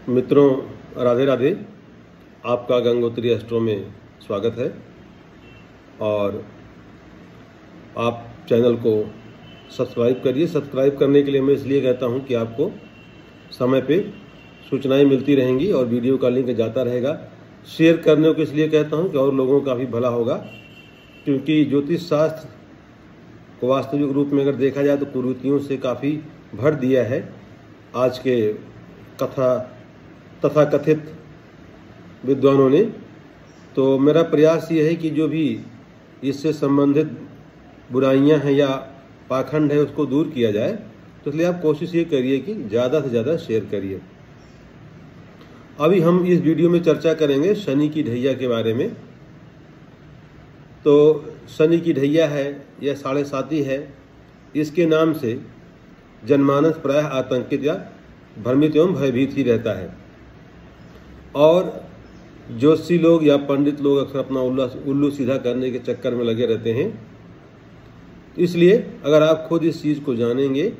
मित्रों, राधे राधे। आपका गंगोत्री एस्ट्रो में स्वागत है। और आप चैनल को सब्सक्राइब करिए। सब्सक्राइब करने के लिए मैं इसलिए कहता हूं कि आपको समय पे सूचनाएं मिलती रहेंगी और वीडियो का लिंक जाता रहेगा। शेयर करने को इसलिए कहता हूं कि और लोगों का भी भला होगा, क्योंकि ज्योतिष शास्त्र को वास्तविक रूप में अगर देखा जाए तो कुरीतियों से काफ़ी भर दिया है आज के तथाकथित विद्वानों ने। तो मेरा प्रयास ये है कि जो भी इससे संबंधित बुराइयां हैं या पाखंड है उसको दूर किया जाए। तो इसलिए आप कोशिश ये करिए कि ज़्यादा से ज़्यादा शेयर करिए। अभी हम इस वीडियो में चर्चा करेंगे शनि की ढैया के बारे में। तो शनि की ढैया है, यह 7.5 है। इसके नाम से जनमानस प्रायः आतंकित या भ्रमित एवं भयभीत ही रहता है। और ज्योतिषी लोग या पंडित लोग अक्सर अपना उल्लू सीधा करने के चक्कर में लगे रहते हैं। इसलिए अगर आप खुद इस चीज़ को जानेंगे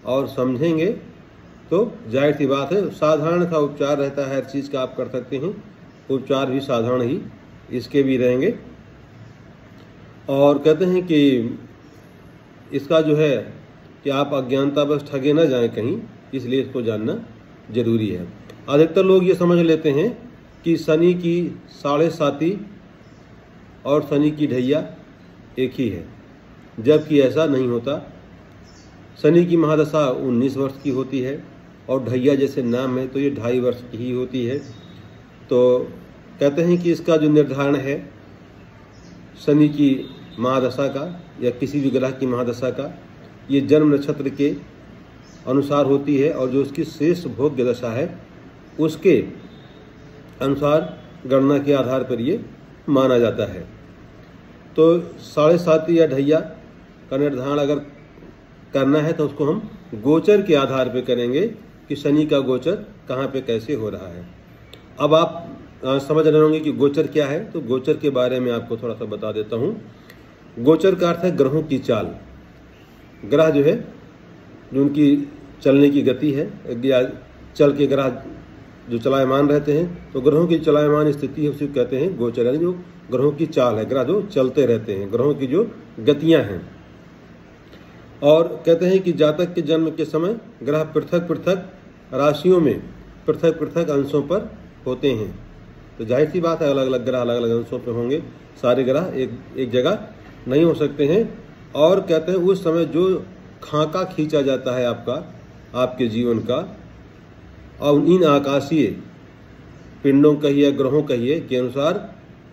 और समझेंगे तो जाहिर सी बात है, साधारण सा उपचार रहता है, हर चीज़ का आप कर सकते हैं। उपचार भी साधारण ही इसके भी रहेंगे। और कहते हैं कि इसका जो है कि आप अज्ञानतावश ठगे ना जाएं कहीं, इसलिए इसको जानना जरूरी है। अधिकतर लोग ये समझ लेते हैं कि शनि की 7.5 और शनि की ढैया एक ही है, जबकि ऐसा नहीं होता। शनि की महादशा 19 वर्ष की होती है और ढैया जैसे नाम है तो ये 2.5 वर्ष की ही होती है। तो कहते हैं कि इसका जो निर्धारण है शनि की महादशा का या किसी भी ग्रह की महादशा का, ये जन्म नक्षत्र के अनुसार होती है और जो उसकी शेष भोग्य दशा है उसके अनुसार गणना के आधार पर ये माना जाता है। तो 7.5 या ढैया का निर्धारण अगर करना है तो उसको हम गोचर के आधार पर करेंगे कि शनि का गोचर कहाँ पे कैसे हो रहा है। अब आप समझ रहे होंगे कि गोचर क्या है। तो गोचर के बारे में आपको थोड़ा सा बता देता हूँ। गोचर का अर्थ है ग्रहों की चाल। ग्रह जो है, जो उनकी चलने की गति है, या चल के ग्रह जो चलायमान रहते हैं, तो ग्रहों की चलायमान स्थिति है उसे कहते हैं गोचर, यानी जो ग्रहों की चाल है, ग्रह जो चलते रहते हैं, ग्रहों की जो गतियां हैं। और कहते हैं कि जातक के जन्म के समय ग्रह पृथक पृथक राशियों में पृथक पृथक अंशों पर होते हैं। तो जाहिर सी बात है, अलग अलग ग्रह अलग अलग अंशों पर होंगे। सारे ग्रह एक जगह नहीं हो सकते हैं। और कहते हैं उस समय जो खाका खींचा जाता है आपके जीवन का, और इन आकाशीय पिंडों कहिए ग्रहों कहिए के अनुसार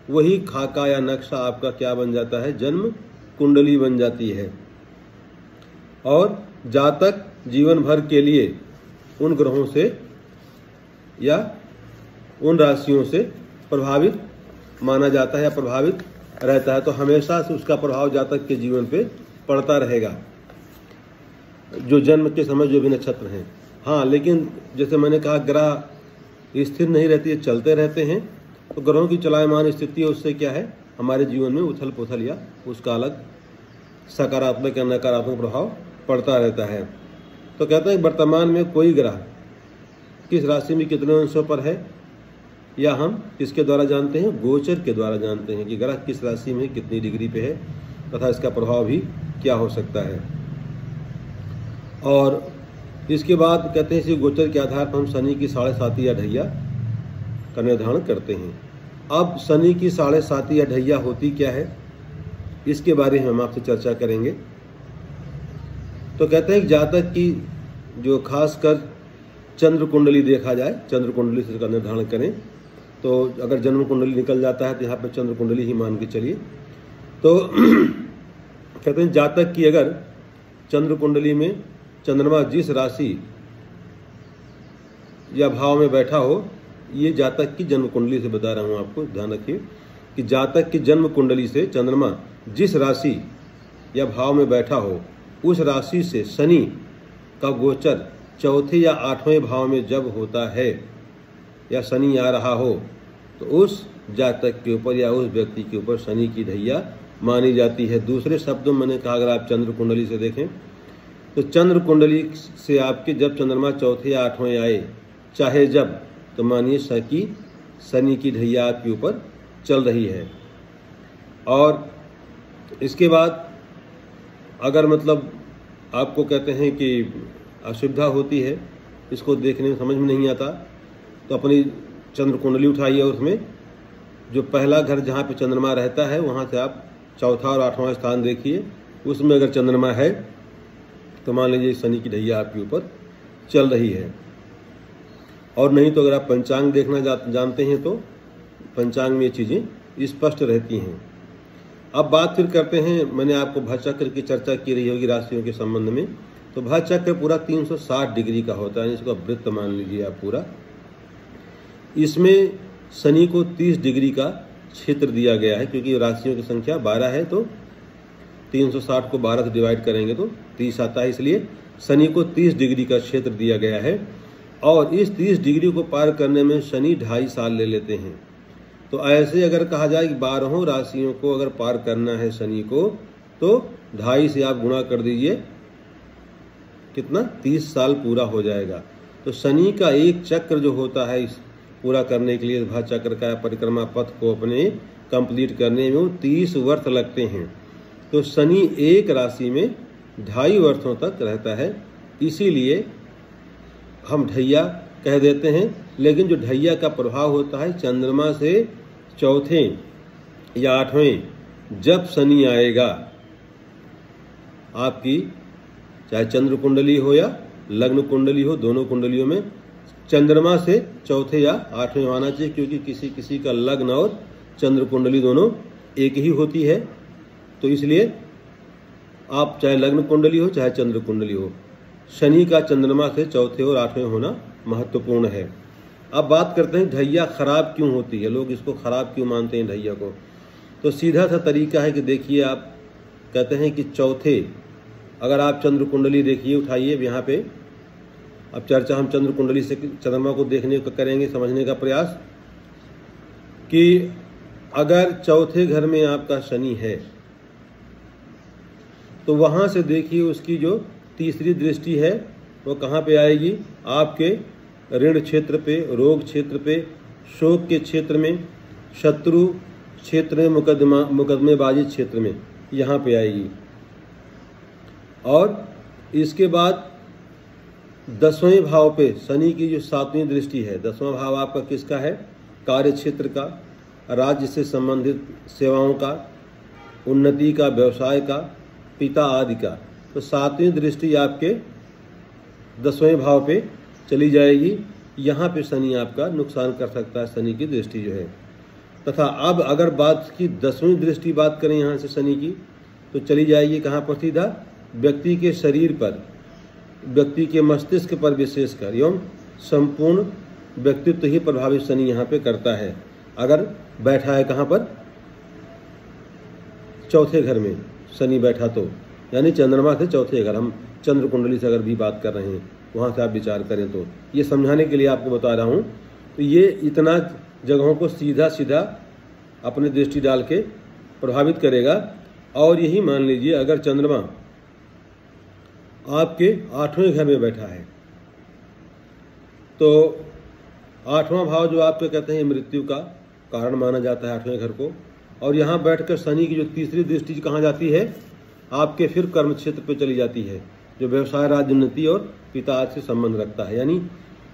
वही खाका या नक्शा आपका क्या बन जाता है, जन्म कुंडली बन जाती है। और जातक जीवन भर के लिए उन ग्रहों से या उन राशियों से प्रभावित माना जाता है या प्रभावित रहता है। तो हमेशा से उसका प्रभाव जातक के जीवन पे पड़ता रहेगा, जो जन्म के समय जो भी नक्षत्र हैं। हाँ, लेकिन जैसे मैंने कहा, ग्रह स्थिर नहीं रहती है, चलते रहते हैं। तो ग्रहों की चलायमान स्थिति है, उससे क्या है, हमारे जीवन में उथल पुथल या उसका अलग सकारात्मक या नकारात्मक प्रभाव पड़ता रहता है। तो कहते हैं वर्तमान में कोई ग्रह किस राशि में कितने अंशों पर है, या हम किसके द्वारा जानते हैं, गोचर के द्वारा जानते हैं कि ग्रह किस राशि में कितनी डिग्री पे है तथा इसका प्रभाव भी क्या हो सकता है। और इसके बाद कहते हैं इसी गोचर के आधार पर हम शनि की 7.5 या ढैया का निर्धारण करते हैं। अब शनि की 7.5 या ढैया होती क्या है, इसके बारे में हम आपसे चर्चा करेंगे। तो कहते हैं कि जातक की जो खासकर चंद्र कुंडली देखा जाए, चंद्र कुंडली से इसका निर्धारण करें। तो अगर जन्म कुंडली निकल जाता है तो यहाँ पर चंद्र कुंडली ही मान के चलिए। तो कहते हैं जातक की अगर चंद्र कुंडली में चंद्रमा जिस राशि या भाव में बैठा हो, ये जातक की जन्म कुंडली से बता रहा हूँ आपको, ध्यान रखिए कि जातक की जन्म कुंडली से चंद्रमा जिस राशि या भाव में बैठा हो, उस राशि से शनि का गोचर 4थे या 8वें भाव में जब होता है या शनि आ रहा हो, तो उस जातक के ऊपर या उस व्यक्ति के ऊपर शनि की ढैया मानी जाती है। दूसरे शब्दों में मैंने कहा, अगर आप चंद्र कुंडली से देखें तो चंद्र कुंडली से आपके जब चंद्रमा 4थे या 8वें आए, चाहे जब तो मानिए शनि की ढैया आपके ऊपर चल रही है। और इसके बाद अगर मतलब आपको कहते हैं कि असुविधा होती है, इसको देखने में समझ में नहीं आता, तो अपनी चंद्र कुंडली उठाइए और उसमें जो पहला घर जहाँ पे चंद्रमा रहता है वहाँ से आप चौथा और आठवां स्थान देखिए, उसमें अगर चंद्रमा है तो मान लीजिए शनि की ढैया आपके ऊपर चल रही है। और नहीं तो अगर आप पंचांग देखना जानते हैं तो पंचांग में ये चीज़ें स्पष्ट रहती हैं। अब बात फिर करते हैं, मैंने आपको भाचक्र की चर्चा की रही होगी राशियों के संबंध में। तो भाचक्र पूरा 360 डिग्री का होता है, इसको वृत्त मान लीजिए आप पूरा। इसमें शनि को 30 डिग्री का क्षेत्र दिया गया है, क्योंकि राशियों की संख्या 12 है, तो 360 को 12 से डिवाइड करेंगे तो 30 आता है, इसलिए शनि को 30 डिग्री का क्षेत्र दिया गया है। और इस 30 डिग्री को पार करने में शनि 2.5 साल ले लेते हैं। तो ऐसे अगर कहा जाए कि 12 राशियों को अगर पार करना है शनि को, तो 2.5 से आप गुणा कर दीजिए, कितना 30 साल पूरा हो जाएगा। तो शनि का एक चक्र जो होता है इस पूरा करने के लिए, भाचक्र का परिक्रमा पथ को अपने कंप्लीट करने में वो 30 वर्ष लगते हैं। तो शनि एक राशि में 2.5 वर्षों तक रहता है, इसीलिए हम ढैया कह देते हैं। लेकिन जो ढैया का प्रभाव होता है चंद्रमा से चौथे या 8वें जब शनि आएगा, आपकी चाहे चंद्र कुंडली हो या लग्न कुंडली हो, दोनों कुंडलियों में चंद्रमा से चौथे या 8वें आना चाहिए, क्योंकि किसी किसी का लग्न और चंद्र कुंडली दोनों एक ही होती है। तो इसलिए आप चाहे लग्न कुंडली हो चाहे चंद्र कुंडली हो, शनि का चंद्रमा से चौथे और 8वें होना महत्वपूर्ण है। अब बात करते हैं ढैया खराब क्यों होती है, लोग इसको खराब क्यों मानते हैं ढैया को। तो सीधा सा तरीका है कि देखिए, आप कहते हैं कि चौथे, अगर आप चंद्र कुंडली देखिए, उठाइए यहाँ पे, अब चर्चा हम चंद्र कुंडली से चंद्रमा को देखने का करेंगे, समझने का प्रयास, कि अगर चौथे घर में आपका शनि है तो वहाँ से देखिए उसकी जो तीसरी दृष्टि है वो कहाँ पे आएगी, आपके ऋण क्षेत्र पे, रोग क्षेत्र पे, शोक के क्षेत्र में, शत्रु क्षेत्र में, मुकदमेबाजी क्षेत्र में, यहाँ पे आएगी। और इसके बाद 10वें भाव पे शनि की जो 7वीं दृष्टि है, 10वां भाव आपका किसका है, कार्य क्षेत्र का, राज्य से संबंधित सेवाओं का, उन्नति का, व्यवसाय का, पिता आदि का। तो 7वीं दृष्टि आपके 10वें भाव पे चली जाएगी, यहाँ पे शनि आपका नुकसान कर सकता है, शनि की दृष्टि जो है। तथा अब अगर बात की 10वीं दृष्टि बात करें यहाँ से शनि की, तो चली जाएगी कहाँ पर, सीधा व्यक्ति के शरीर पर, व्यक्ति के मस्तिष्क पर विशेषकर, एवं संपूर्ण व्यक्तित्व ही प्रभावित शनि यहाँ पे करता है। अगर बैठा है कहाँ पर, चौथे घर में शनि बैठा, तो यानी चंद्रमा से चौथे घर, हम चंद्र कुंडली से अगर भी बात कर रहे हैं, वहाँ से आप विचार करें, तो ये समझाने के लिए आपको बता रहा हूँ। तो ये इतना जगहों को सीधा सीधा अपनी दृष्टि डाल के प्रभावित करेगा। और यही मान लीजिए अगर चंद्रमा आपके 8वें घर में बैठा है, तो 8वां भाव जो आपके कहते हैं मृत्यु का कारण माना जाता है 8वें घर को, और यहाँ बैठकर शनि की जो तीसरी दृष्टि कहाँ जाती है, आपके फिर कर्म क्षेत्र पे चली जाती है, जो व्यवसाय, राज्य, उन्नति और पिता आदि से संबंध रखता है, यानी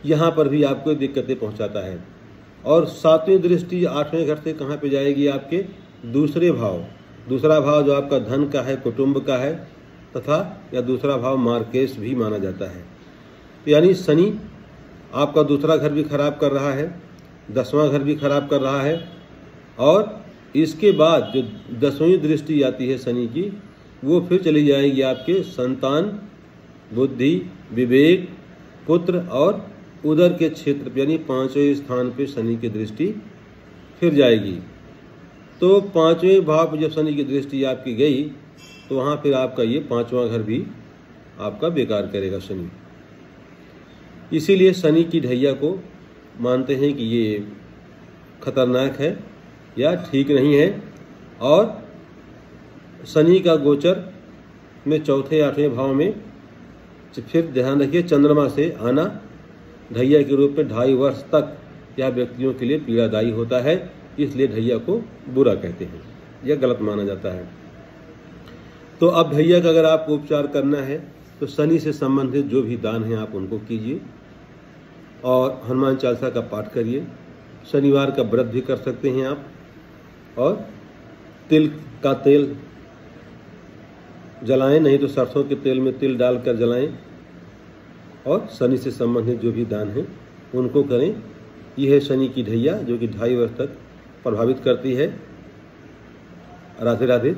यहाँ पर भी आपको दिक्कतें पहुँचाता है। और 7वीं दृष्टि 8वें घर से कहाँ पे जाएगी, आपके दूसरे भाव, दूसरा भाव जो आपका धन का है, कुटुंब का है, तथा या दूसरा भाव मार्केश भी माना जाता है। यानी शनि आपका दूसरा घर भी खराब कर रहा है, 10वां घर भी खराब कर रहा है। और इसके बाद जो 10वीं दृष्टि आती है शनि की, वो फिर चली जाएगी आपके संतान, बुद्धि, विवेक, पुत्र और उदर के क्षेत्र पे, यानी 5वें स्थान पे शनि की दृष्टि फिर जाएगी। तो 5वें भाव पर जब शनि की दृष्टि आपकी गई, तो वहाँ फिर आपका ये 5वां घर भी आपका बेकार करेगा शनि। इसीलिए शनि की ढैया को मानते हैं कि ये खतरनाक है या ठीक नहीं है। और शनि का गोचर में चौथे 8वें भाव में फिर ध्यान रखिए, चंद्रमा से आना ढैया के रूप में 2.5 वर्ष तक यह व्यक्तियों के लिए पीड़ादायी होता है, इसलिए ढैया को बुरा कहते हैं, यह गलत माना जाता है। तो अब ढैया का अगर आपको उपचार करना है तो शनि से संबंधित जो भी दान है आप उनको कीजिए और हनुमान चालीसा का पाठ करिए। शनिवार का व्रत भी कर सकते हैं आप, और तिल का तेल जलाएं, नहीं तो सरसों के तेल में तिल डालकर जलाएं, और शनि से संबंधित जो भी दान है उनको करें। यह है शनि की ढैया जो कि 2.5 वर्ष तक प्रभावित करती है। राधे राधे।